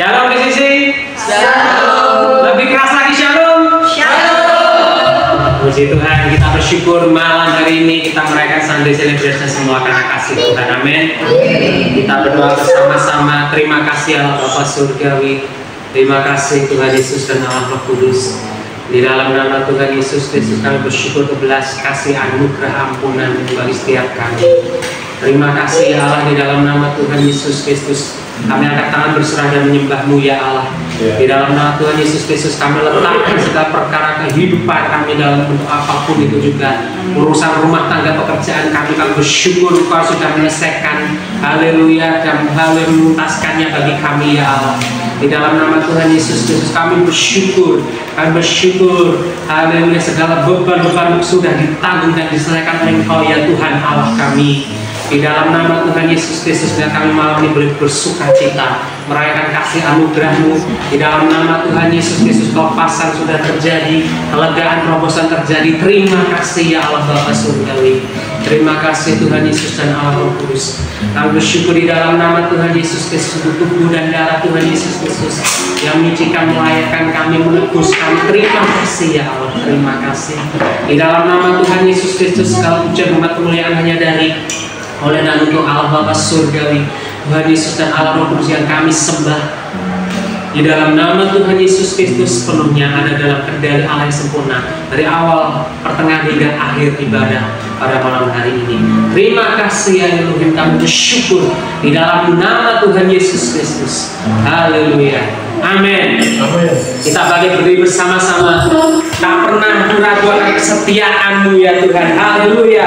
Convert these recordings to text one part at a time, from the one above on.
Shalom PCC. Shalom. Lebih keras lagi shalom. Shalom. Puji Tuhan, kita bersyukur malam hari ini kita merayakan Sunday Celebration semua karena kasih Tuhan. Amin. Kita berdoa bersama-sama. Terima kasih Allah Bapa Surgawi. Terima kasih Tuhan Yesus dan Allah Roh Kudus. Di dalam nama Tuhan Yesus Kristus kami bersyukur belas kasih anugerah ampunan bagi setiap kami. Terima kasih ya Allah, di dalam nama Tuhan Yesus Kristus kami angkat tangan berserah dan menyembah-Mu ya Allah. Di dalam nama Tuhan Yesus Kristus kami letakkan segala perkara kehidupan kami dalam bentuk apapun itu juga. Urusan rumah tangga, pekerjaan kami bersyukur Engkau sudah menyelesaikan. Haleluya, dan menuntaskannya bagi kami ya Allah. Di dalam nama Tuhan Yesus Kristus kami bersyukur. Haleluya, segala beban-beban sudah ditanggung dan diselesaikan oleh Engkau ya Tuhan Allah kami. Di dalam nama Tuhan Yesus Kristus dan kami malam ini boleh bersuka cita merayakan kasih anugerah-Mu. Di dalam nama Tuhan Yesus Kristus kelepasan sudah terjadi, kelegaan terobosan terjadi. Terima kasih ya Allah Bapa Surgawi. Terima kasih Tuhan Yesus dan Allah Roh Kudus. Kami bersyukur di dalam nama Tuhan Yesus Kristus untuk tubuh dan darah Tuhan Yesus Kristus yang menyucikan, melayakkan kami, menebus kami. Terima kasih ya Allah. Terima kasih. Di dalam nama Tuhan Yesus Kristus segala pujian hormat kemuliaan hanya dari oleh dan untuk Allah Bapa Surgawi, Tuhan Yesus dan Allah Roh Kudus yang kami sembah. Di dalam nama Tuhan Yesus Kristus sepenuhnya ada dalam kendali Allah yang sempurna dari awal, pertengahan hingga akhir ibadah pada malam hari ini. Terima kasih ya Elohim, kami bersyukur di dalam nama Tuhan Yesus Kristus. Haleluya. Amin. Kita bagi berdiri bersama-sama. Tak pernah meragukan kesetiaan-Mu ya Tuhan. Haleluya.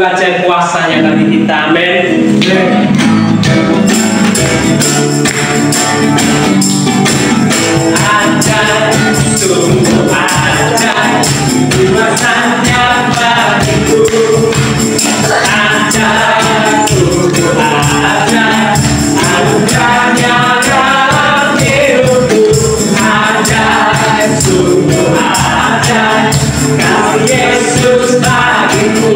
sungguh ajaib kuasanya bagi kita. Amin. Ajaib, sungguh ajaib kuasanya bagiku. Ajaib, sungguh ajaib anugerahnya dalam hidupku. Ajaib, sungguh ajaib kasih Yesus bagiku.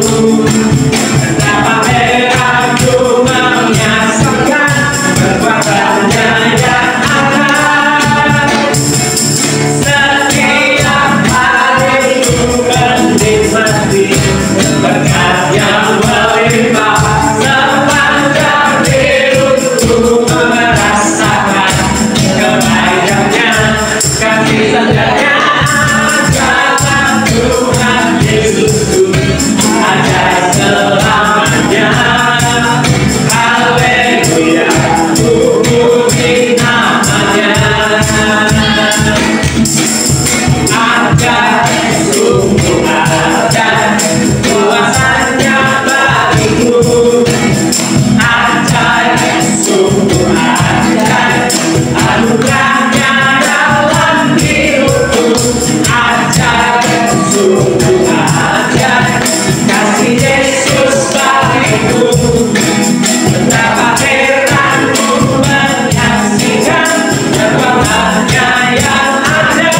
Betapa heran ku menyaksikan kekuatannya yang ada. Setiap hari ku menikmati berkat yang melimpah. Sepanjang hidupku merasakan kebaikannya, kasih setianya dalam Tuhan Yesusku. Ajaib selamanya. Haleluya, ku puji namanya. Ajaib, sungguh ajaib kuasanya bagiku. Ajaib, sungguh ajaib anugerahnya dalam hidupku. Ajaib, sungguh ajaib kasih Yesus bagiku. Betapa heran ku menyaksikan kekuatannya yang ada.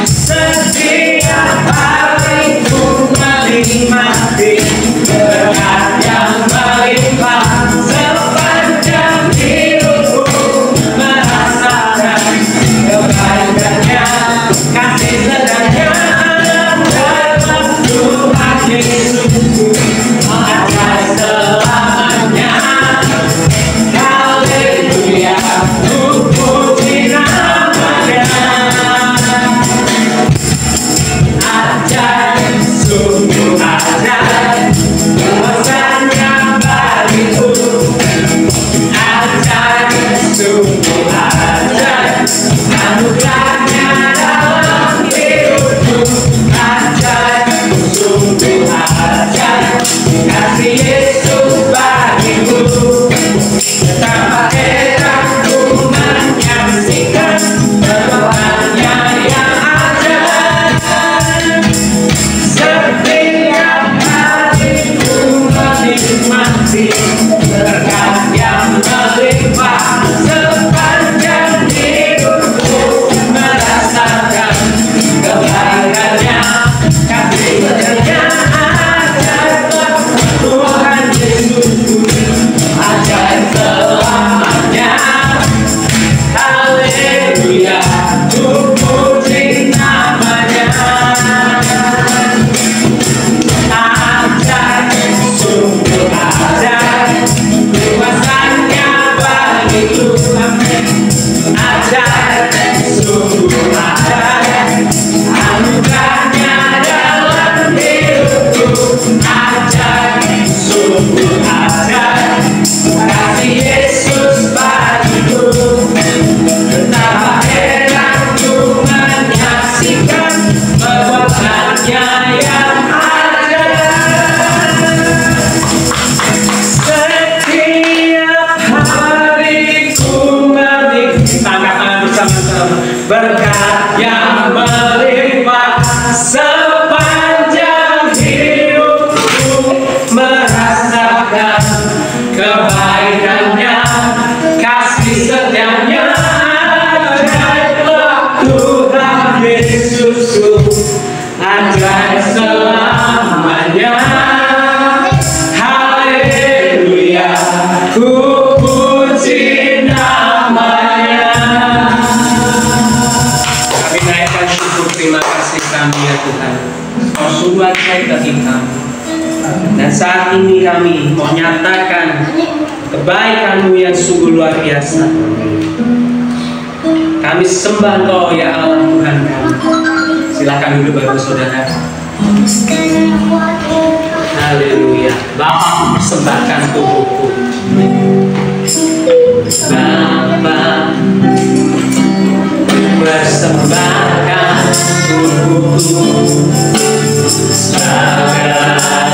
Setiap hari ku menikmati berkat yang melimpah. Sepanjang hidupku merasakan kebaikannya, kasih setianya dalam Tuhan Yesusku. Ajaib selamanya. Haleluya, ku puji namanya. Ajaib, sungguh ajaib kuasanya bagiku. Ajaib, sungguh ajaib anugerahnya dalam hidupku. Ajaib, sungguh ajaib kasih Yesus bagiku. Betapa heran ku menyaksikan kekuatannya yang ada. Setiap hari ku menikmati berkat yang melimpah. Sepanjang hidupku merasakan kebaikannya, kasih setianya dalam Tuhan Yesusku. Ajaib selamanya. Haleluya, ku puji namanya. Ajaib, sungguh ajaib kuasanya bagiku. Ajaib, sungguh ajaib anugerahnya dalam hidupku. Ajaib, sungguh ajaib kasih Yesus bagiku. Betapa heran ku menyaksikan kekuatannya yang ada. Setiap hari ku menikmati bersama-sama berkat yang melimpah. Sepanjang hidupku merasakan kebaikannya, kasih setianya dalam Tuhan Yesusku. Ajaib selamanya. Haleluya, ku puji namanya. Kami naikkan syukur terima kasih kami ya Tuhan. Kau sungguh ajaib bagi kami. Dan saat ini kami mau nyatakan kebaikan-Mu yang sungguh luar biasa. Kami sembah Engkau ya Allah Tuhan kami. Silakan duduk Bapak Saudara. Haleluya. Bapa, persembahkan tubuhku. Bapa, persembahkan tubuhku. Segala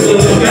Oh,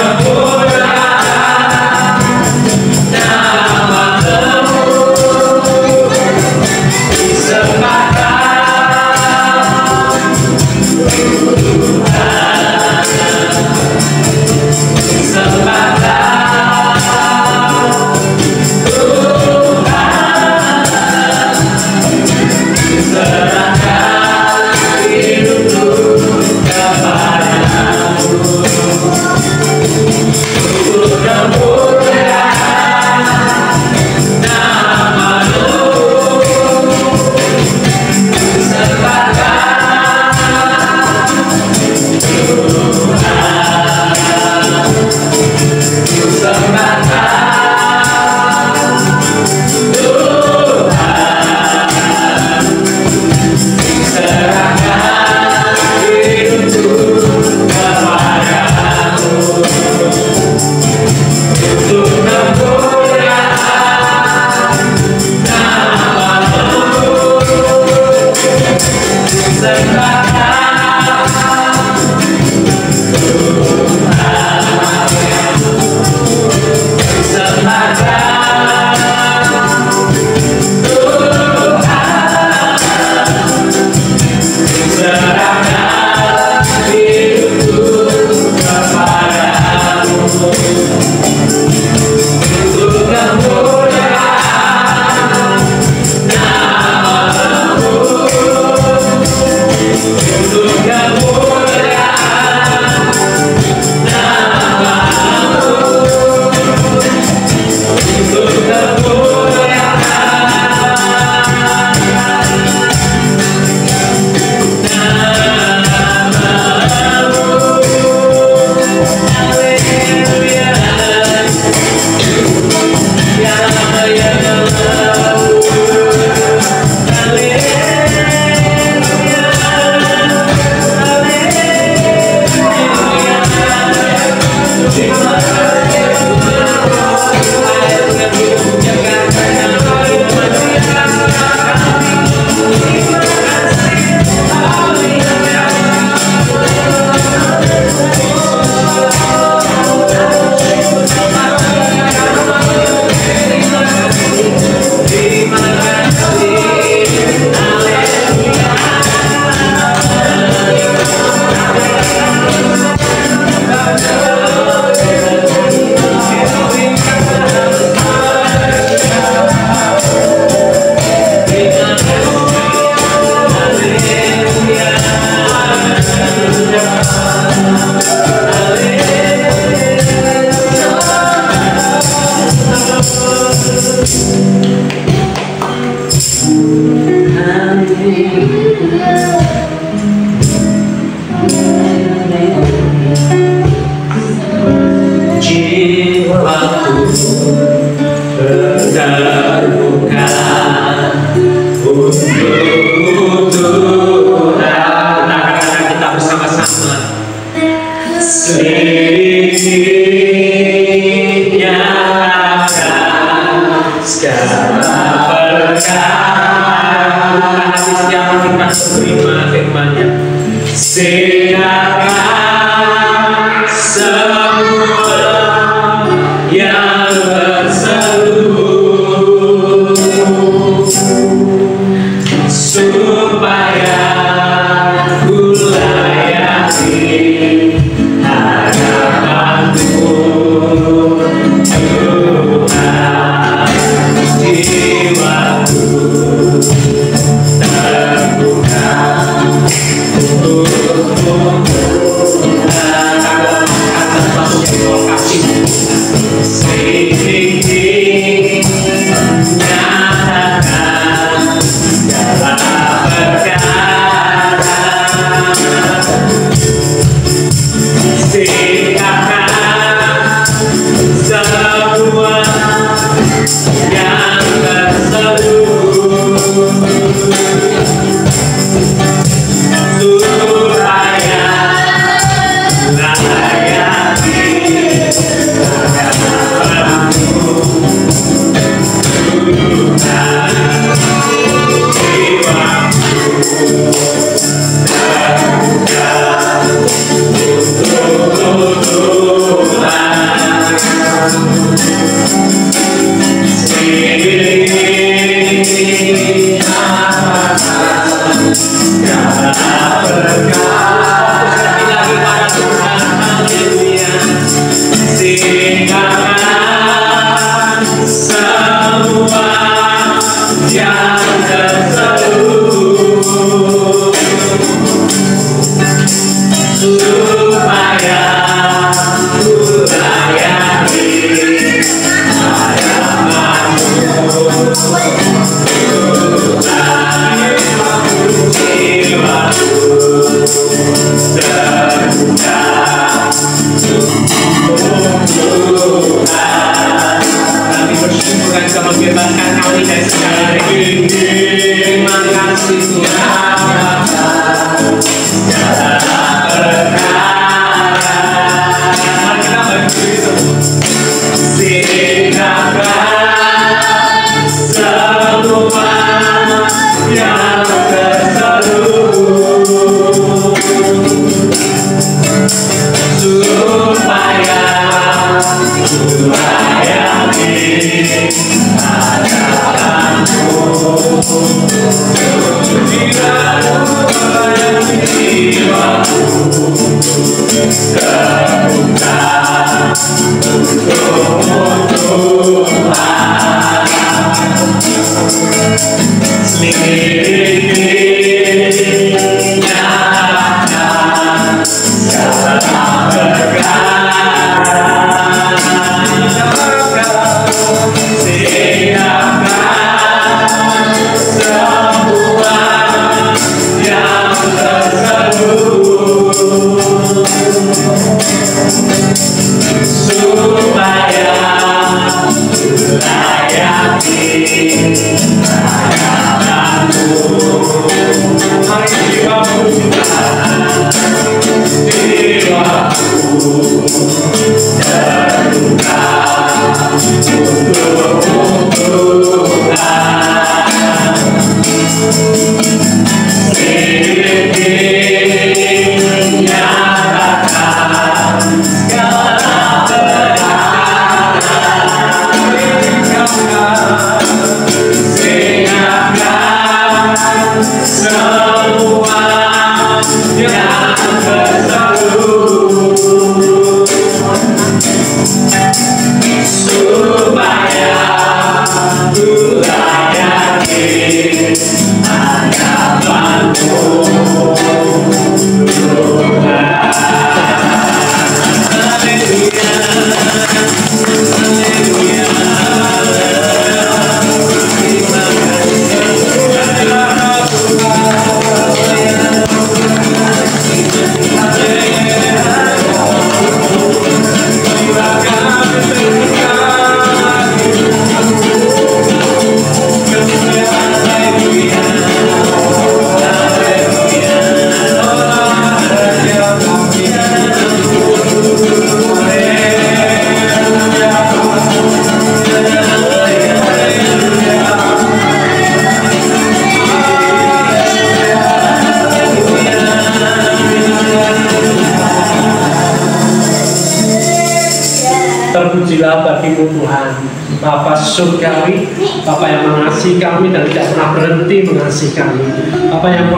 Terpujilah bagimu Tuhan, Bapa surgawi, Bapa yang mengasihi kami dan tidak pernah berhenti mengasihi kami, Bapa yang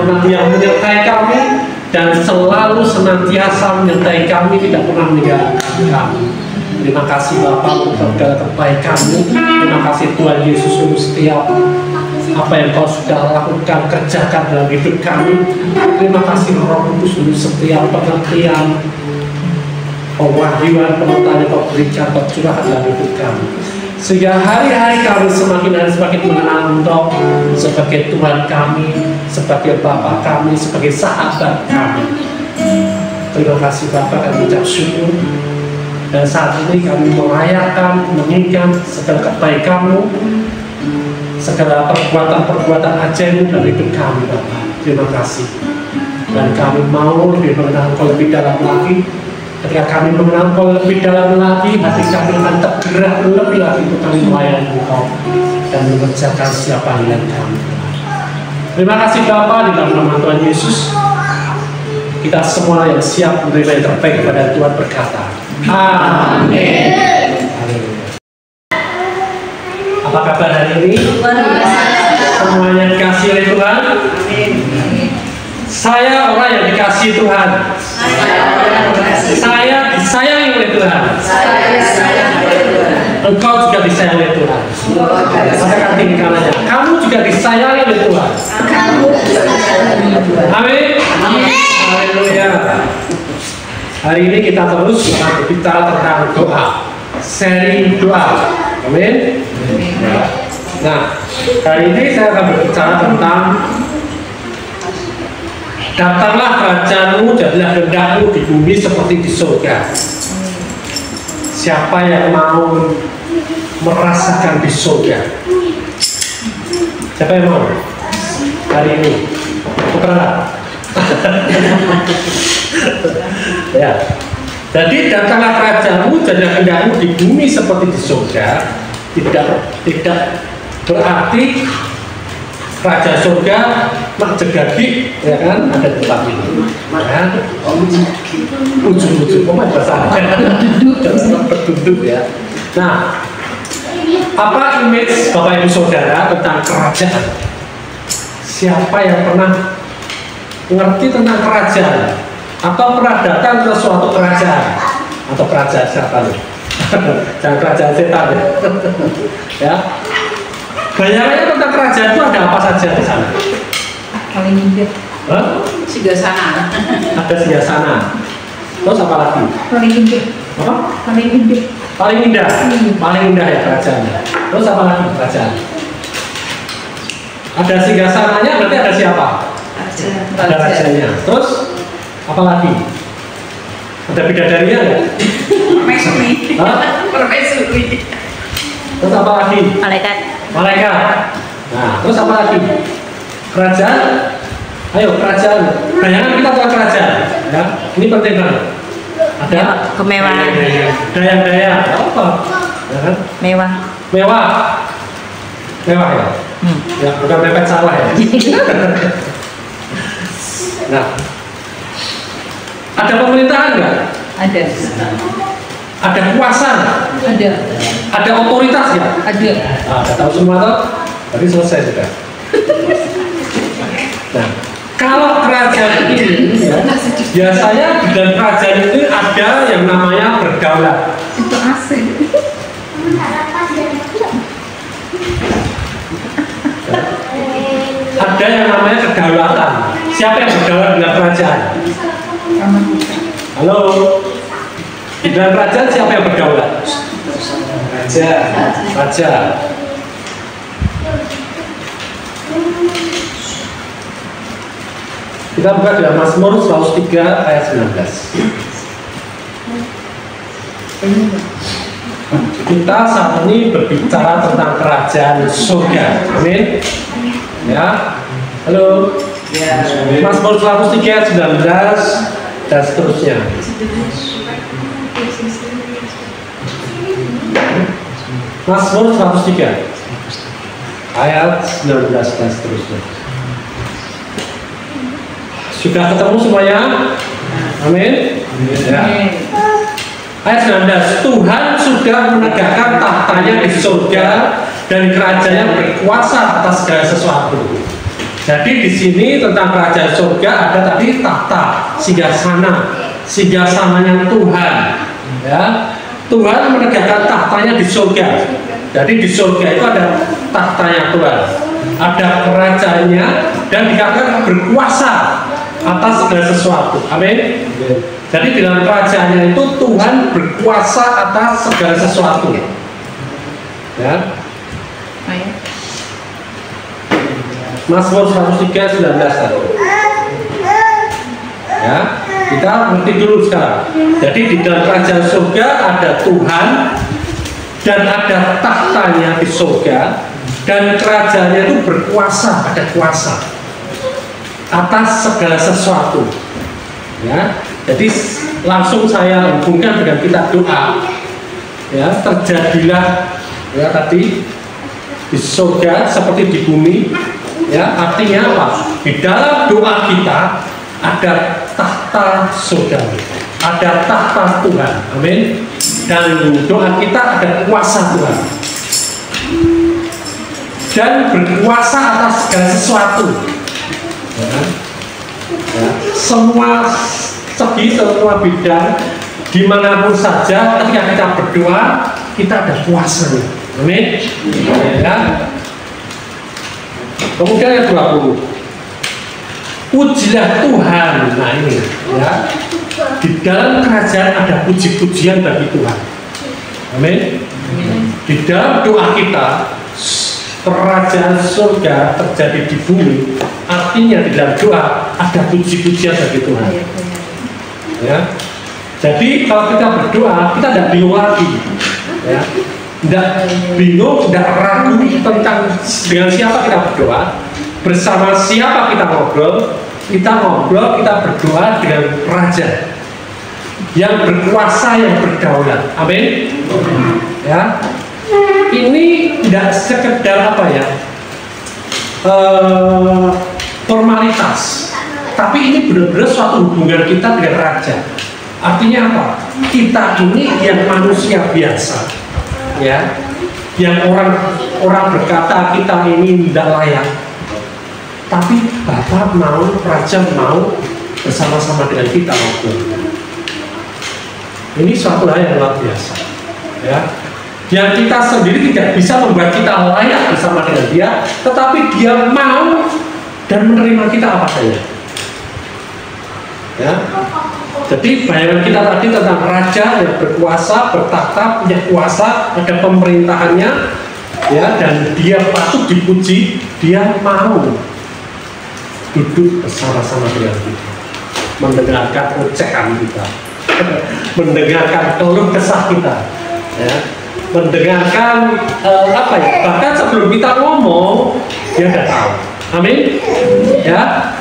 menyertai kami dan selalu senantiasa menyertai kami, tidak pernah meninggalkan kami. Terima kasih Bapa untuk segala kebaikan-Mu. Terima kasih Tuhan Yesus untuk setiap apa yang Kau sudah lakukan, kerjakan dalam hidup kami. Terima kasih Roh Kudus untuk setiap pengertian, pewahyuan, pengetahuan yang Kau berikan, Kau curahkan dalam hidup kami, sehingga hari-hari kami semakin hari semakin mengenal Engkau sebagai Tuhan kami, sebagai Bapa kami, sebagai sahabat kami. Terima kasih Bapa, kami ucap syukur. Dan saat ini kami merayakan, mengingat segala kebaikan-Mu, segala perbuatan-perbuatan ajaib dalam hidup kami Bapa. Terima kasih. Dan kami mau lebih mengenal Engkau lebih dalam lagi. Ketika kami mengenal Engkau lebih dalam lagi, hati kami akan tergerak lebih lagi untuk kami melayani Engkau dan mengerjakan setiap panggilan kami. Terima kasih Bapa, di dalam nama Tuhan Yesus, kita semua yang siap menerima yang terbaik kepada Tuhan berkata, amin. Apa kabar hari ini? Semuanya dikasihi oleh Tuhan. Saya orang yang dikasihi Tuhan. Saya disayangi oleh Tuhan. Engkau juga disayangi oleh Tuhan. Katakan tinggi kanannya, kamu juga disayangi oleh Tuhan. Amin. Haleluya. Hari ini kita terus berbicara tentang doa, seri doa. Amin. Nah, hari ini saya akan berbicara tentang datanglah kerajaanmu, jadilah kehendak-Mu di bumi seperti di surga. Siapa yang mau merasakan di surga? Siapa yang mau? Hari ini tukeran. Ya. Jadi datanglah kerajaanmu, jadilah kehendak-Mu di bumi seperti di surga. Tidak berarti Raja surga menjegadi, ya kan, ada di tempat ini. Maka ujung-ujung bahasa berduduk ya. Nah, apa image Bapak Ibu Saudara tentang kerajaan? Siapa yang pernah mengerti tentang kerajaan atau pernah datang ke suatu kerajaan atau kerajaan siapa nih? Jangan kerajaan setan ya. Ya. Bayangannya tentang kerajaan itu ada apa saja di sana? Paling indah. Hah? Singgahsana. Ada singgahsana. Terus apa lagi? Paling indah. Apa? Paling indah. Paling indah. Paling indah ya kerajaannya. Terus apa lagi kerajaan? Ada singgasananya, berarti ada siapa? Ada rajanya. Terus apa lagi? Ada bidadarinya nggak? Permaisuri. Hah? Permaisuri. Terus apa lagi? Malaikat. Malaikat. Nah, terus apa lagi? Kerajaan. Ayo kerajaan. Bayangan kita tentang kerajaan. Ya, ini penting banget. Ada Kemewahan. daya-daya. Apa? Ya kan? Mewah. Mewah. Mewah ya. Ya, bukan mepet salah ya. Nah, ada pemerintahan nggak? Ada. Ada kuasa? Ada. Ada otoritas nggak? Ada. Nah, udah tahu semua tuh? Tadi selesai sudah. Nah, kalau kerajaan ini ya, biasanya di dalam kerajaan itu ada yang namanya berdaulat. Itu asing. Ada yang namanya kedaulatan. Siapa yang berdaulat dalam kerajaan? Halo? Di dalam kerajaan siapa yang berdaulat? Raja. Raja. Kita buka dalam Mazmur 103 ayat 19. Kita saat ini berbicara tentang kerajaan surga. Amin. Ya. Halo. Mazmur 103 ayat 19 dan seterusnya. Mazmur 103 ayat 19 dan seterusnya. Sudah ketemu semuanya? Amin. Ya. Ayat 19, Tuhan sudah menegakkan tahtanya di surga dan kerajaannya berkuasa atas segala sesuatu. Jadi di sini tentang kerajaan surga ada tadi tahta, singgasananya Tuhan. Ya, Tuhan menegakkan tahtanya di surga. Jadi di surga itu ada tahtanya Tuhan, ada kerajaannya dan dikatakan berkuasa atas segala sesuatu. Amin. Jadi di dalam kerajaannya itu Tuhan berkuasa atas segala sesuatu. Ya. Mazmur 103 19 tadi. Ya, kita ngerti dulu sekarang. Jadi di dalam kerajaan surga ada Tuhan dan ada tahtanya di surga dan kerajaannya itu berkuasa, ada kuasa atas segala sesuatu. Ya, jadi langsung saya hubungkan dengan kitab doa. Ya, terjadilah ya tadi di surga seperti di bumi. Ya, artinya apa? Di dalam doa kita ada tahta surga, ada tahta Tuhan. Amin. Dan doa kita ada kuasa Tuhan dan berkuasa atas segala sesuatu. Ya. Ya. Semua segi, semua bidang, dimanapun saja ketika kita berdoa kita ada kuasanya. Amin. Ya. Kemudian yang 20, pujilah Tuhan. Nah ini ya, di dalam kerajaan ada puji-pujian bagi Tuhan. Amin. Di dalam doa kita kerajaan surga terjadi di bumi, artinya di dalam doa ada puji-pujian bagi Tuhan. Ya. Jadi kalau kita berdoa kita tidak bingung lagi. Ya. Tidak bingung, tidak ragu tentang dengan siapa kita berdoa, bersama siapa kita ngobrol, kita berdoa dengan Raja yang berkuasa, yang berdaulat. Amin. Ya, ini tidak sekedar apa ya, formalitas, tapi ini benar-benar suatu hubungan kita dengan Raja. Artinya apa? Kita ini yang manusia biasa. Ya, yang orang berkata kita ini tidak layak, tapi Bapak mau, Raja mau bersama-sama dengan kita ngobrol. Ini suatu hal yang luar biasa. Ya. Yang kita sendiri tidak bisa membuat kita layak bersama dengan dia, tetapi dia mau dan menerima kita apa saja. Ya. Jadi bayangan kita tadi tentang raja yang berkuasa, bertata, punya kuasa, ada pemerintahannya, ya, dan dia patut dipuji, dia mau duduk bersama-sama dengan kita, mendengarkan ocehan kita, mendengarkan keluh kesah kita, ya, mendengarkan apa ya, bahkan sebelum kita ngomong dia sudah tahu. Amin. Ya.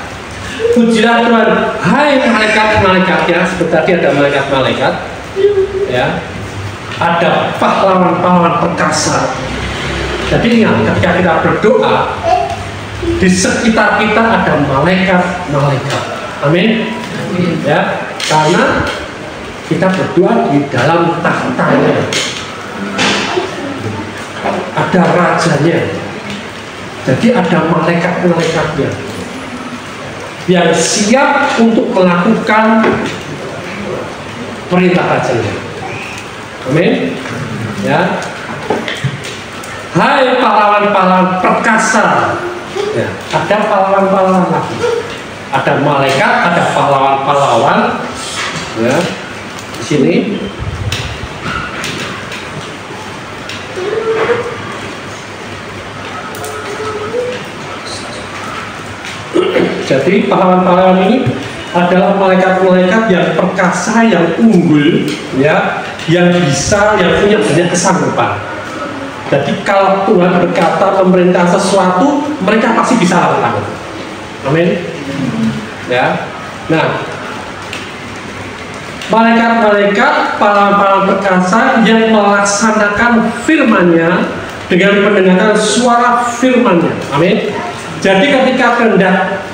Pujilah Tuhan, hai malaikat-malaikatnya. Seperti tadi ada malaikat-malaikat, ya, ada pahlawan-pahlawan perkasa. Jadi ingat, ketika kita berdoa, di sekitar kita ada malaikat-malaikat. Amin. Ya, karena kita berdoa di dalam tahtanya, ada rajanya. Jadi ada malaikat-malaikatnya yang siap untuk melakukan perintah rajanya. Amin. Ya. Hai pahlawan-pahlawan perkasa. Ya, ada pahlawan-pahlawan lagi. Ada malaikat, ada pahlawan-pahlawan. Ya. Di sini. Jadi pahlawan-pahlawan ini adalah malaikat-malaikat yang perkasa, yang unggul, ya, yang bisa, yang punya banyak kesanggupan. Jadi kalau Tuhan berkata memerintah sesuatu, mereka pasti bisa lakukan. Amin. Ya. Nah, malaikat-malaikat, pahlawan-pahlawan perkasa yang melaksanakan firman-Nya dengan mendengarkan suara firman-Nya. Amin. Jadi ketika kehendak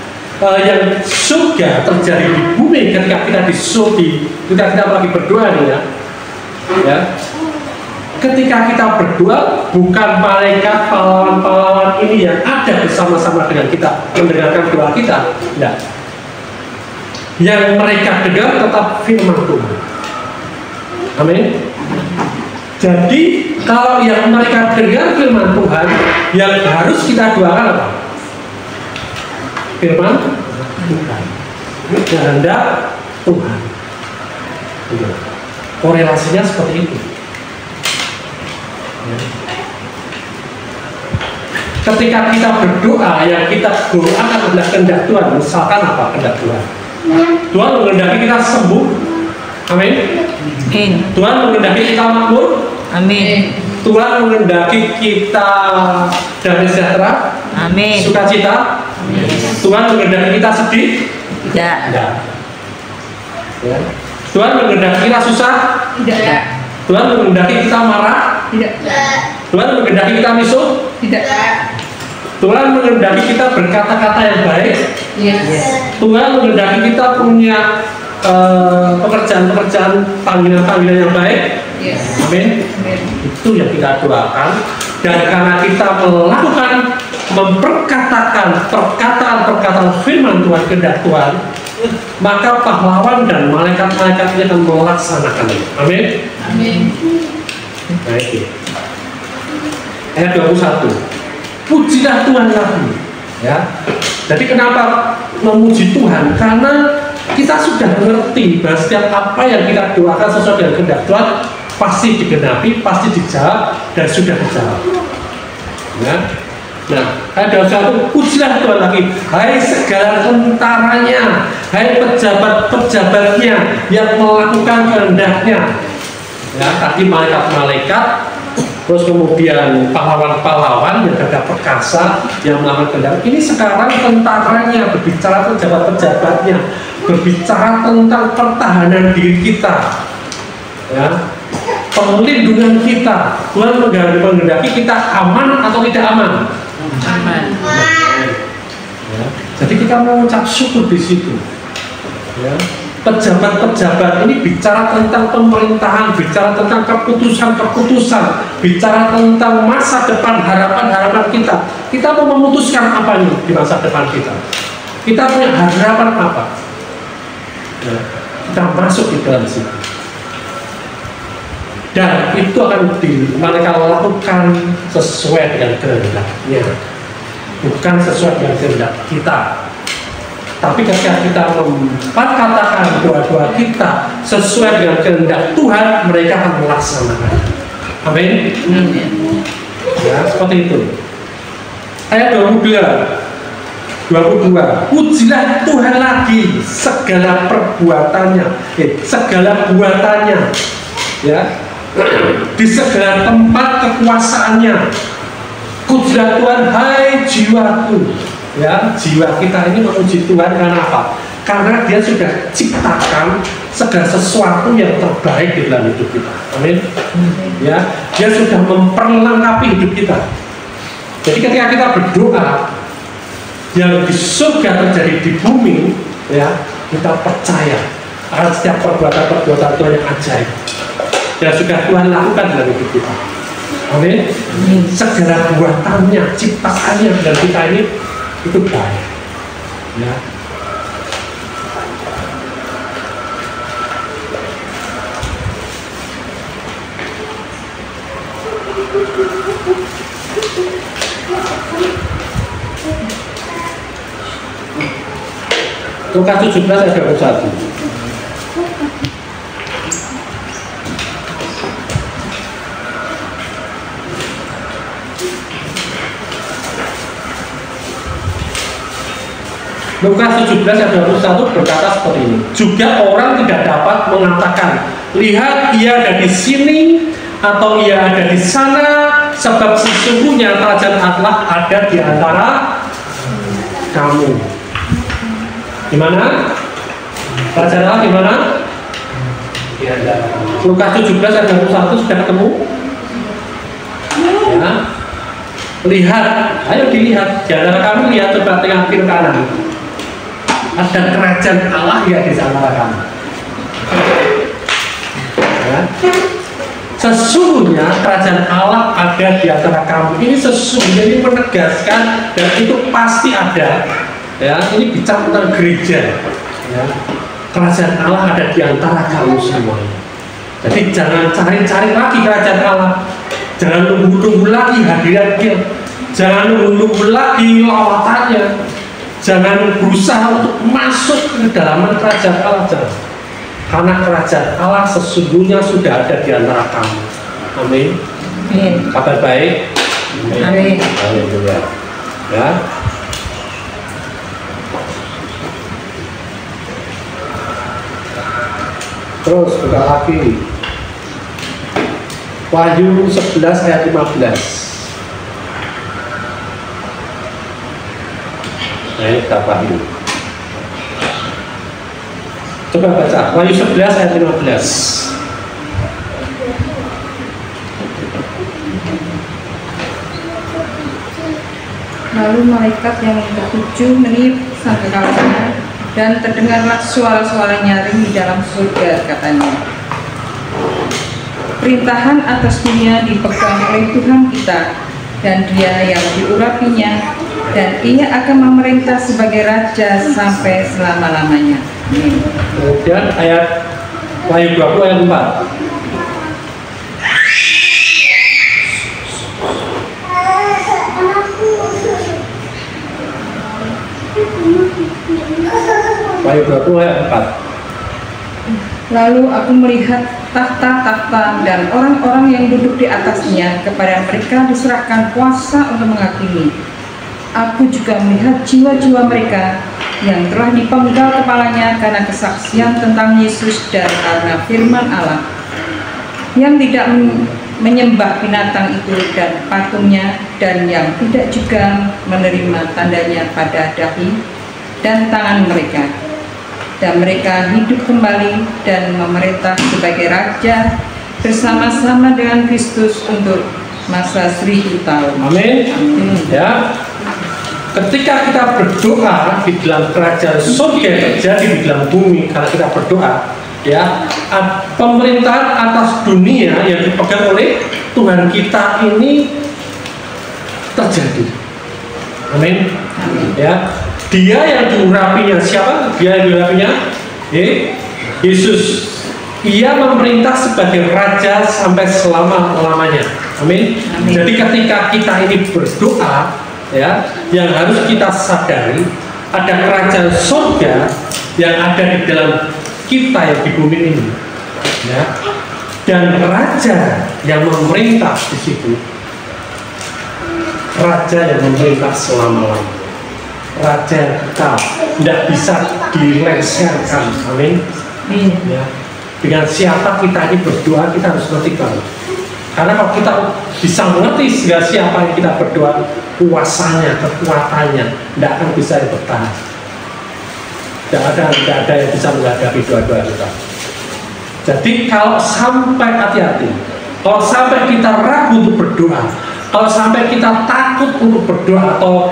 yang surga terjadi di bumi, ketika kita ketika kita lagi berdoa nih, ya, ketika kita berdoa, bukan malaikat pahlawan-pahlawan ini yang ada bersama-sama dengan kita mendengarkan doa kita, tidak. Yang mereka dengar tetap firman Tuhan. Amin. Jadi kalau yang mereka dengar firman Tuhan, yang harus kita doakan apa? Firman Tuhan, kehendak Tuhan. Korelasinya seperti itu. Ketika kita berdoa, yang kita doakan adalah kehendak Tuhan. Misalkan apa kehendak Tuhan? Tuhan menghendaki kita sembuh. Amin. Tuhan menghendaki kita makmur. Amin. Tuhan menghendaki kita damai sejahtera. Amin. Sukacita. Tuhan menghendaki kita sedih? Tidak. Tidak. Ya. Tuhan menghendaki kita susah? Tidak. Tuhan menghendaki kita marah? Tidak. Tuhan menghendaki kita misuh? Tidak. Tuhan menghendaki kita berkata-kata yang baik? Yes. Tuhan menghendaki kita punya pekerjaan-pekerjaan, panggilan-panggilan yang baik? Yes. Amin. Amin. Itu yang kita doakan. Dan karena kita melakukan, memperkatakan perkataan-perkataan firman Tuhan, kehendak Tuhan, maka pahlawan dan malaikat-malaikatnya akan melaksanakannya. Amin. Amin. Baik. Ayat 21. Pujilah Tuhan lagi. Ya. Jadi kenapa memuji Tuhan? Karena kita sudah mengerti bahwa setiap apa yang kita doakan sesuai dengan kehendak Tuhan pasti digenapi, pasti dijawab, dan sudah dijawab. Ya. Nah, ada satu, pujilah Tuhan lagi, hai segala tentaranya, hai pejabat-pejabatnya yang melakukan kehendaknya. Ya, tadi malaikat-malaikat, terus kemudian pahlawan-pahlawan yang ada perkasa yang melakukan kehendak. Ini sekarang tentaranya berbicara, pejabat-pejabatnya berbicara tentang pertahanan diri kita. Ya. Perlindungan kita. Tuhan menghendaki kita aman atau tidak aman? Aman. Ya. Jadi kita mengucap syukur di situ. Ya. Pejabat-pejabat ini bicara tentang pemerintahan, bicara tentang keputusan-keputusan, bicara tentang masa depan, harapan-harapan kita. Kita mau memutuskan apa nih di masa depan kita? Kita punya harapan apa? Ya. Kita masuk di dalam situ. dan itu akan mereka lakukan sesuai dengan kehendaknya, bukan sesuai dengan kehendak kita. Tapi ketika kita memperkatakan doa-doa kita sesuai dengan kehendak Tuhan, mereka akan melaksanakan. Amin. Ya, seperti itu. Ayat 22, pujilah Tuhan lagi segala perbuatannya, segala buatannya, ya, di segala tempat kekuasaannya. Pujilah Tuhan, hai jiwaku, ya, jiwa kita ini memuji Tuhan karena apa? Karena Dia sudah ciptakan segala sesuatu yang terbaik di dalam hidup kita. Amin. Ya, Dia sudah memperlengkapi hidup kita. Jadi ketika kita berdoa, yang di surga terjadi di bumi, ya, kita percaya akan setiap perbuatan-perbuatan Tuhan yang ajaib yang sudah Tuhan lakukan dalam hidup kita. Amin. Segala buatannya, ciptaannya dalam kita ini itu baik. Ya. Lukas 17 ayat 21. Lukas 17 ayat 21 berkata seperti ini. Juga orang tidak dapat mengatakan, lihat ia ada di sini atau ia ada di sana, sebab sesungguhnya kerajaan Allah ada di antara kamu. Di mana? Kerajaan Allah di mana? Lukas 17 ayat 21 sudah ketemu? Ya. Lihat, ayo dilihat. Di antara kamu lihat, coba tengah kiri kanan. Ada kerajaan Allah ya di antara kamu. Ya. Sesungguhnya kerajaan Allah ada di antara kamu. Ini sesungguhnya ini menegaskan dan itu pasti ada. Ya, ini bicara tentang gereja. Ya. Kerajaan Allah ada di antara kamu semuanya. Jadi jangan cari-cari lagi kerajaan Allah. Jangan nunggu-nunggu lagi hadirat Dia. Jangan nunggu-nunggu lagi lawatannya. Jangan berusaha untuk masuk ke dalam kerajaan Allah. Jangan. Karena kerajaan Allah sesungguhnya sudah ada di antara kamu. Amin. Kabar baik. Amin. Haleluya. Ya. Terus buka lagi Wahyu 11 ayat 15. Nah, ini kita pahami. Coba baca Wahyu 11 ayat 15. Lalu malaikat yang ketujuh meniup sangkakalanya, dan terdengarlah suara-suara nyaring di dalam surga, katanya, perintahan atas dunia dipegang oleh Tuhan kita, dan Dia yang diurapinya, dan Ia akan memerintah sebagai Raja sampai selama-lamanya. Kemudian ayat Wahyu 20 ayat 4. Wahyu 20 ayat 4. Lalu aku melihat tahta-tahta dan orang-orang yang duduk di atasnya, kepada mereka diserahkan kuasa untuk menghakimi. Aku juga melihat jiwa-jiwa mereka yang telah dipenggal kepalanya karena kesaksian tentang Yesus dan karena firman Allah, yang tidak menyembah binatang itu dan patungnya, dan yang tidak juga menerima tandanya pada dahi dan tangan mereka. Dan mereka hidup kembali dan memerintah sebagai raja bersama-sama dengan Kristus untuk masa 1000 tahun. Amin. Ya. Ketika kita berdoa di dalam kerajaan surga terjadi di dalam bumi, karena kita berdoa, ya, pemerintahan atas dunia yang dipegang oleh Tuhan kita ini terjadi. Amin. Ya. Dia yang diurapinya siapa? Dia yang diurapinya Yesus. Ia memerintah sebagai raja sampai selama-lamanya. Amin. Jadi ketika kita ini berdoa, ya, yang harus kita sadari ada kerajaan surga yang ada di dalam kita yang di bumi ini, ya. Dan raja yang memerintah di situ, raja yang memerintah selama-lamanya, raja yang kekal, tidak bisa dilengsarkan. Amin. Ya. Dengan siapa kita ini berdoa, kita harus ngerti banget. Karena kalau kita bisa mengerti segala siapa yang kita berdoa, kuasanya, kekuatannya, tidak akan bisa bertahan. Tidak ada yang bisa menghadapi doa-doa kita. Jadi kalau sampai hati-hati, kalau sampai kita ragu untuk berdoa, kalau sampai kita takut untuk berdoa atau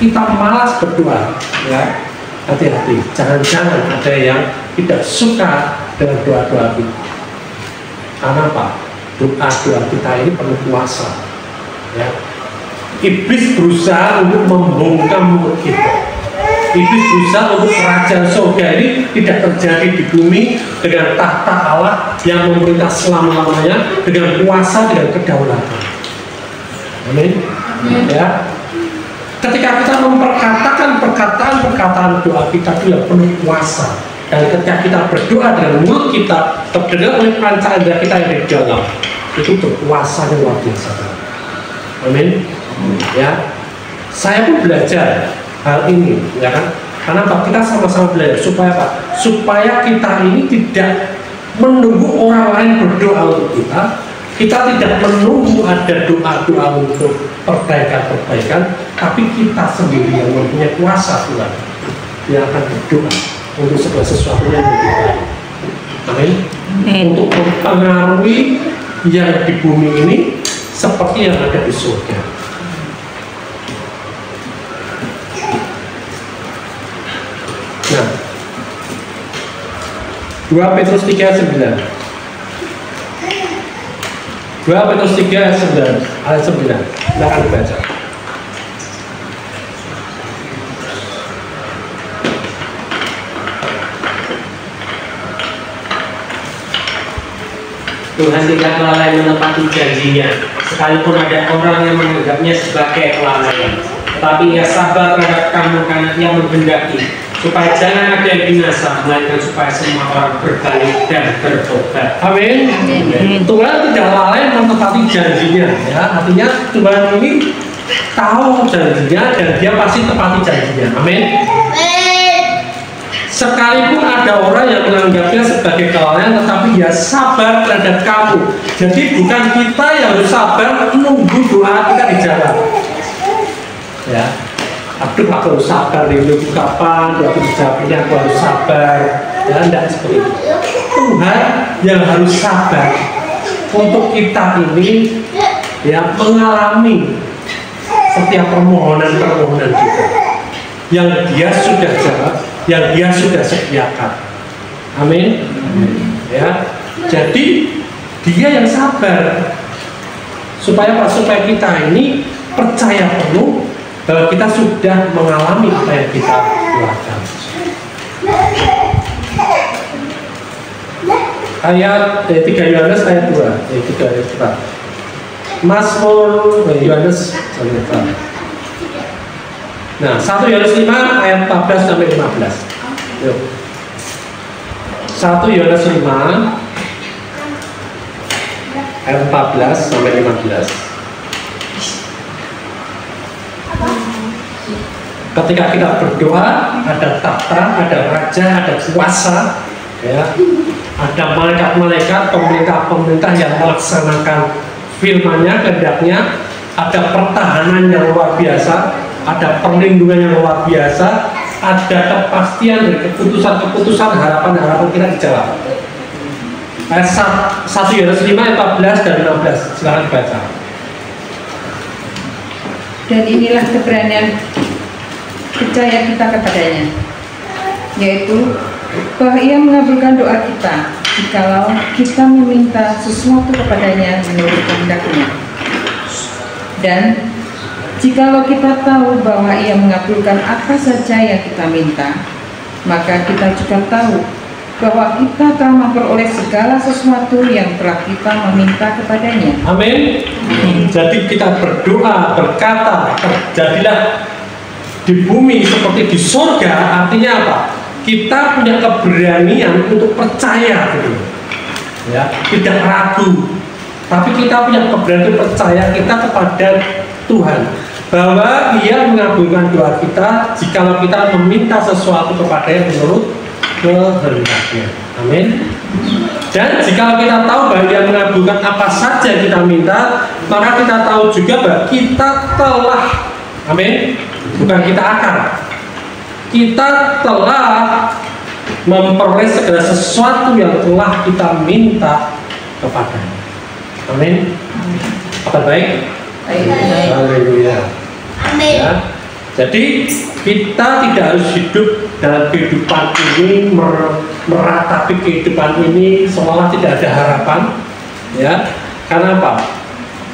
kita malas berdoa, ya hati-hati. Jangan-jangan ada yang tidak suka dengan doa-doa kita. Karena apa? Doa-doa kita ini penuh kuasa. Ya. Iblis berusaha untuk membungkam mulut kita. Iblis berusaha untuk kerajaan surga ini tidak terjadi di bumi dengan tahta Allah yang memerintah selama-lamanya dengan kuasa, dengan kedaulatan. Amin. Ya. Ketika kita memperkatakan perkataan doa kita itu penuh kuasa, dan ketika kita berdoa dengan mulut kita terdengar oleh panca indera kita yang di dalam, itu berkuasa yang luar biasa. Amin. Ya, saya pun belajar hal ini, ya kan? Karena apa? Kita sama-sama belajar supaya apa? Supaya kita ini tidak menunggu orang lain berdoa untuk kita. Kita tidak menunggu ada doa-doa untuk perbaikan-perbaikan, tapi kita sendiri yang mempunyai kuasa Tuhan yang akan berdoa untuk segala sesuatu yang lebih baik. Amin. Untuk mempengaruhi yang di bumi ini seperti yang ada di surga. Nah, 2 Petrus 3:9. 2 Petrus 3:9 ayat 9. Silakan dibaca. Tuhan tidak lalai menepati janjinya, sekalipun ada orang yang menganggapnya sebagai kelalaian. Tetapi ia sabar terhadap kamu karena ia menghendaki supaya jangan ada yang binasa, melainkan supaya semua orang berbalik dan bertobat. Amin. Tuhan tidak lalai menepati janjinya, ya. Artinya Tuhan ini tahu janjinya dan dia pasti tepati janjinya. Amin. Sekalipun ada orang yang menganggapnya sebagai kelalaian, tetapi dia sabar terhadap kamu. Jadi bukan kita yang harus sabar menunggu doa kita dijawab. Ya, aduh aku harus sabar nih, nunggu kapan doa dijawabnya, aku harus sabar. Ya, tidak seperti itu. Tuhan yang harus sabar untuk kita ini, ya, mengalami setiap permohonan-permohonan kita yang dia sudah jawab, yang dia sudah sediakan. Amin. Ya, jadi dia yang sabar supaya apa? Supaya kita ini percaya penuh bahwa kita sudah mengalami apa yang kita doakan. Ayat 3 Yohanes ayat 2. 3 ayat 4. Mazmur Yohanes ayat 4. Nah, 1 Yohanes 5 ayat 14 sampai 15. Yuk. 1 Yohanes 5 ayat 14 sampai 15. Ketika kita berdoa, ada tahta, ada raja, ada kuasa, ya, ada malaikat-malaikat, pemerintah-pemerintah yang melaksanakan firman-Nya, kehendaknya, ada pertahanan yang luar biasa, ada perlindungan yang luar biasa, ada kepastian dari keputusan-keputusan, harapan-harapan kita dijawab. Ayat 1 Yohanes 5 ayat 14 dan 15, silahkan dibaca. Dan inilah keberanian percaya kita kepadanya, yaitu bahwa ia mengabulkan doa kita jikalau kita meminta sesuatu kepadanya menurut kehendak-Nya. Dan jikalau kita tahu bahwa ia mengabulkan apa saja yang kita minta, maka kita juga tahu bahwa kita telah memperoleh segala sesuatu yang telah kita meminta kepadanya. Amin. Jadi kita berdoa, berkata, terjadilah di bumi seperti di surga. Artinya apa? Kita punya keberanian untuk percaya gitu. Ya, tidak ragu. Tapi kita punya keberanian percaya kita kepada Tuhan, bahwa Ia mengabulkan doa kita jikalau kita meminta sesuatu kepada-Nya menurut kehendaknya. Amin. Dan jika kita tahu bahwa Dia mengabulkan apa saja kita minta, maka kita tahu juga bahwa kita telah, amin, bukan kita akan, kita telah memperoleh segala sesuatu yang telah kita minta kepadanya. Amin. Apa baik? Haleluya. Amin. Ya. Jadi kita tidak harus hidup dalam kehidupan ini, meratapi kehidupan ini seolah tidak ada harapan, ya. Karena apa?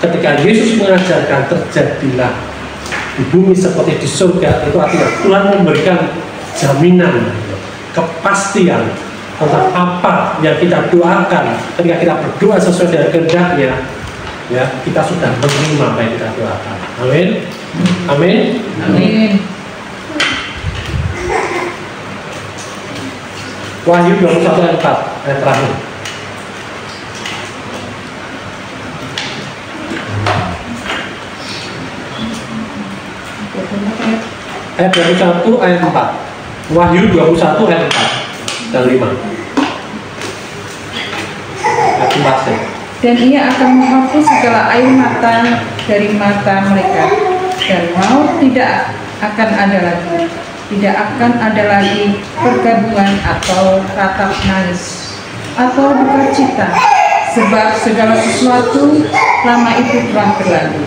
Ketika Yesus mengajarkan terjadilah di bumi seperti di surga, itu artinya Tuhan memberikan jaminan, kepastian tentang apa yang kita doakan. Ketika kita berdoa sesuai dengan kehendak-Nya, ya, kita sudah menerima apa yang kita doakan. Amin. Amin. Amin. Wahyu 21 ayat 4, ayat terakhir. Ayat 21 ayat 4. Wahyu 21 ayat 4 dan 5. Ayat 4 sih. Dan Ia akan menghapus segala air mata dari mata mereka, dan maut tidak akan ada lagi. Tidak akan ada lagi pergabungan atau ratap nangis atau duka cita, sebab segala sesuatu lama itu telah berlalu.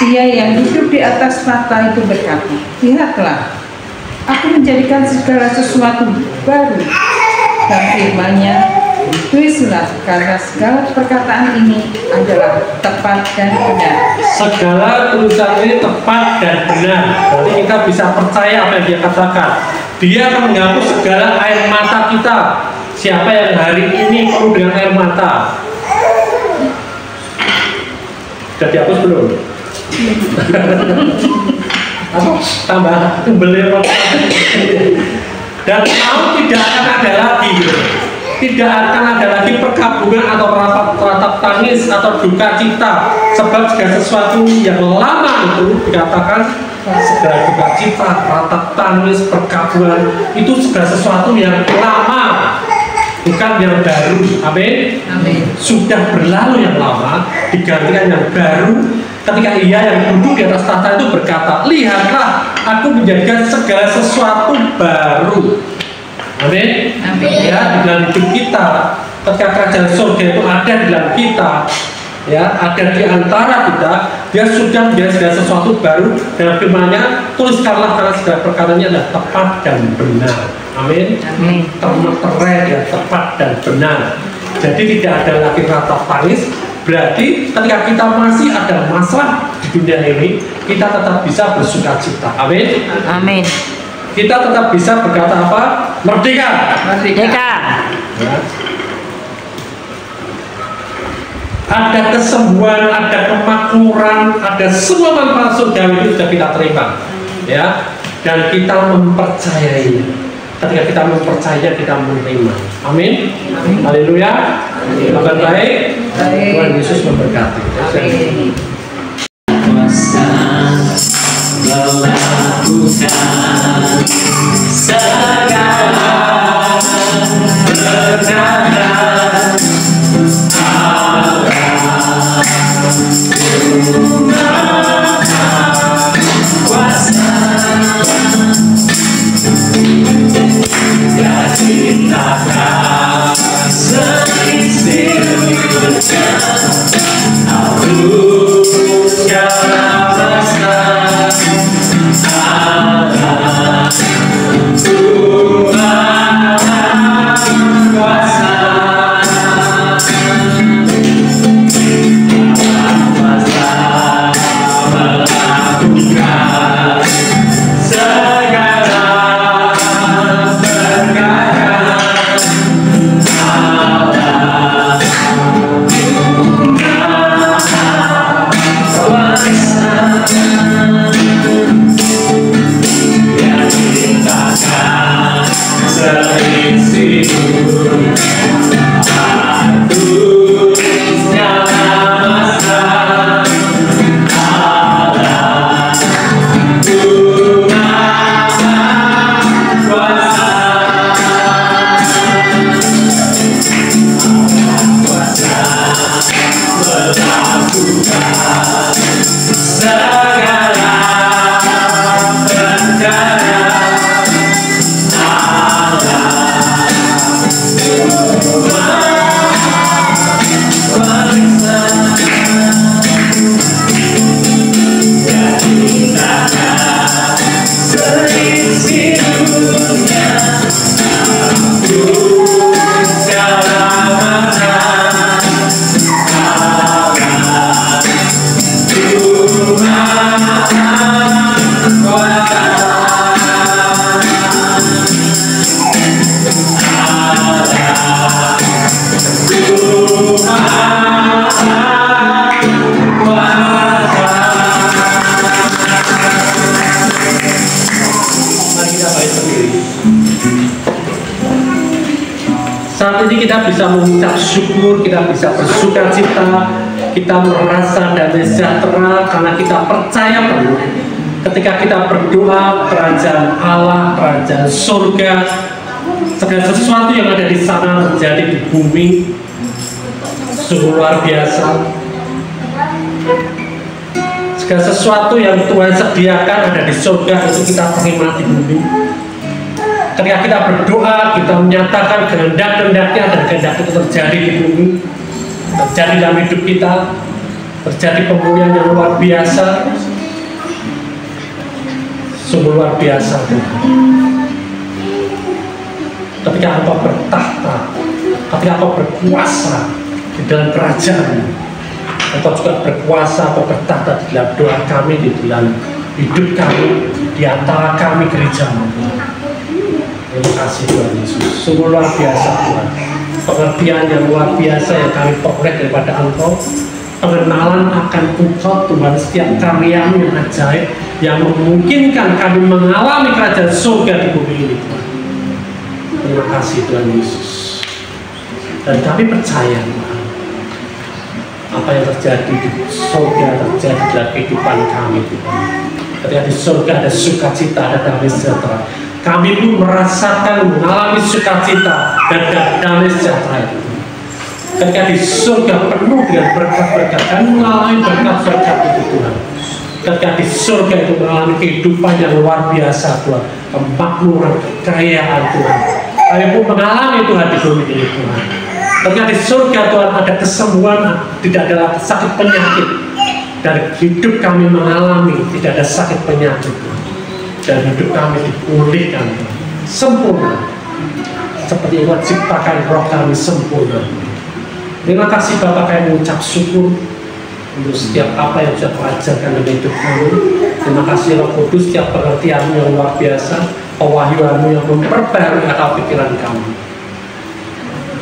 Ia yang duduk di atas tahta itu berkata, lihatlah, aku menjadikan segala sesuatu baru. Dan firman-Nya, tulislah, karena segala perkataan ini adalah tepat dan benar. Segala tulisan ini tepat dan benar. Berarti kita bisa percaya apa yang Dia katakan. Dia akan menghapus segala air mata kita. Siapa yang hari ini penuh dengan air mata? Sudah dihapus belum? Apa? Tambah beli. Dan maut tidak akan ada lagi, gitu. Tidak akan ada lagi perkabungan atau ratap tangis atau duka cita, sebab segala sesuatu yang lama itu dikatakan segala duka cita, ratap tangis, perkabungan itu segala sesuatu yang lama, bukan yang baru. Amin. Amin. Sudah berlalu yang lama, digantikan yang baru. Ketika Ia yang duduk di atas tahta itu berkata, lihatlah, aku menjadikan segala sesuatu baru. Amin. Amin. Ya, di dalam hidup kita, ketika kerajaan surga itu ada di dalam kita, ya, ada di antara kita, Dia sudah menjadi segala sesuatu baru. Dalam firman-Nya, tuliskanlah karena segala perkaranya adalah tepat dan benar. Amin. Amin. Termeterai dan tepat dan benar. Jadi tidak ada lagi ratap tangis. Berarti ketika kita masih ada masalah di dunia ini, kita tetap bisa bersuka cita. Amin. Amin. Kita tetap bisa berkata apa? Merdeka. Merdeka. Ya. Ada kesembuhan, ada kemakmuran, ada semua manfaat surgawi itu sudah kita terima, ya. Dan kita mempercayainya. Ketika kita mempercayai, kita menerima. Amin. Haleluya. Kabar baik. Tuhan Yesus memberkati. Amin. Kuasa melakukan segala perkara. saat ini kita bisa mengucap syukur, kita bisa bersuka cita, kita merasa damai sejahtera karena kita percaya penuh. Ketika kita berdoa, kerajaan Allah, kerajaan surga, segala sesuatu yang ada di sana terjadi di bumi, sungguh luar biasa. Segala sesuatu yang Tuhan sediakan ada di surga itu kita terima di bumi. Ketika kita berdoa, kita menyatakan kehendak-kehendaknya dan kehendak itu terjadi di bumi, terjadi dalam hidup kita, terjadi pemulihan yang luar biasa, sungguh luar biasa. Ketika Engkau bertahta, ketika Engkau berkuasa di dalam kerajaan, Engkau juga berkuasa, Engkau bertahta di dalam doa kami, di dalam hidup kami, di antara kami gereja-Mu. Terima kasih Tuhan Yesus, sungguh luar biasa Tuhan. Pengertian yang luar biasa yang kami peroleh daripada Engkau, pengenalan akan Engkau Tuhan, setiap karya-Mu yang ajaib, yang memungkinkan kami mengalami kerajaan surga di bumi ini Tuhan. Terima kasih Tuhan Yesus. Dan kami percaya Tuhan, apa yang terjadi di surga terjadi dalam kehidupan kami Tuhan. Ketika di surga ada sukacita, ada damai sejahtera, kami pun merasakan mengalami sukacita dan damai sejahtera itu. Ketika di surga penuh dengan berkat-berkat, kami mengalami berkat-berkat itu Tuhan. Ketika di surga itu mengalami kehidupan yang luar biasa Tuhan, kemakmuran, kekayaan Tuhan. Kami pun mengalami Tuhan di bumi ini Tuhan. Ketika di surga Tuhan ada kesembuhan, tidak ada sakit penyakit. Dan hidup kami mengalami tidak ada sakit penyakit Tuhan. Dan hidup kami dipulihkan sempurna seperti Engkau ciptakan roh kami sempurna. Terima kasih Bapak, kami mengucap syukur untuk setiap apa yang sudah mengajarkan dalam hidup kami. Terima kasih Roh Kudus, setiap pengertian-Mu yang luar biasa, pewahyuan-Mu yang memperbarui akal pikiran kami.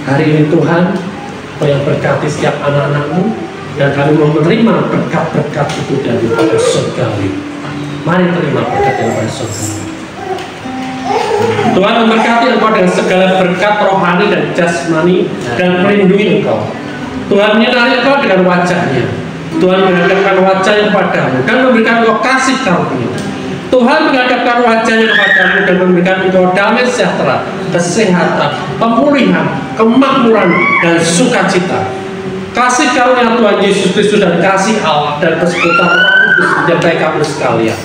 Hari ini Tuhan, Kau yang berkati setiap anak-anak-Mu, dan kami mau menerima berkat-berkat itu dari surgawi. Mari terima berkat yang dari surga. Tuhan memberkati Engkau dengan segala berkat rohani dan jasmani dan melindungi Engkau. Tuhan menyinari Engkau dengan wajah-Nya. Tuhan menghadapkan wajah-Nya kepadamu dan memberikan Engkau kasih karunia. Tuhan menghadapkan wajah-Nya kepadamu dan memberikan Engkau damai sejahtera, kesehatan, pemulihan, kemakmuran dan sukacita. Kasih karunia Tuhan Yesus Kristus dan kasih Allah dan persekutuan Roh Kudus menyertai kamu sekalian.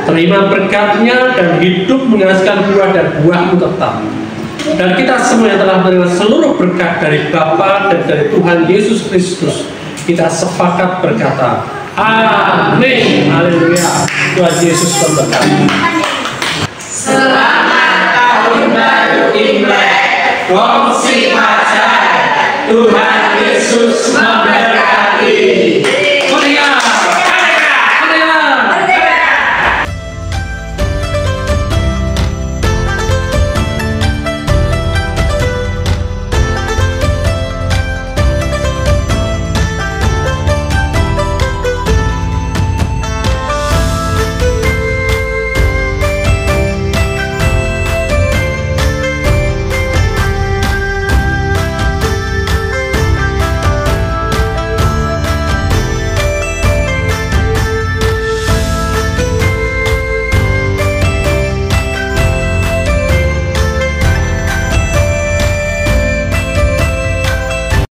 Terima berkat-Nya dan hidup menghasilkan buah dan buah-Mu tetap. Dan kita semua yang telah menerima seluruh berkat dari Bapa dan dari Tuhan Yesus Kristus, kita sepakat berkata, amin. Haleluya. Tuhan Yesus memberkati. Selamat Tahun Baru Imlek. Kongsi Pacar. Tuhan Yesus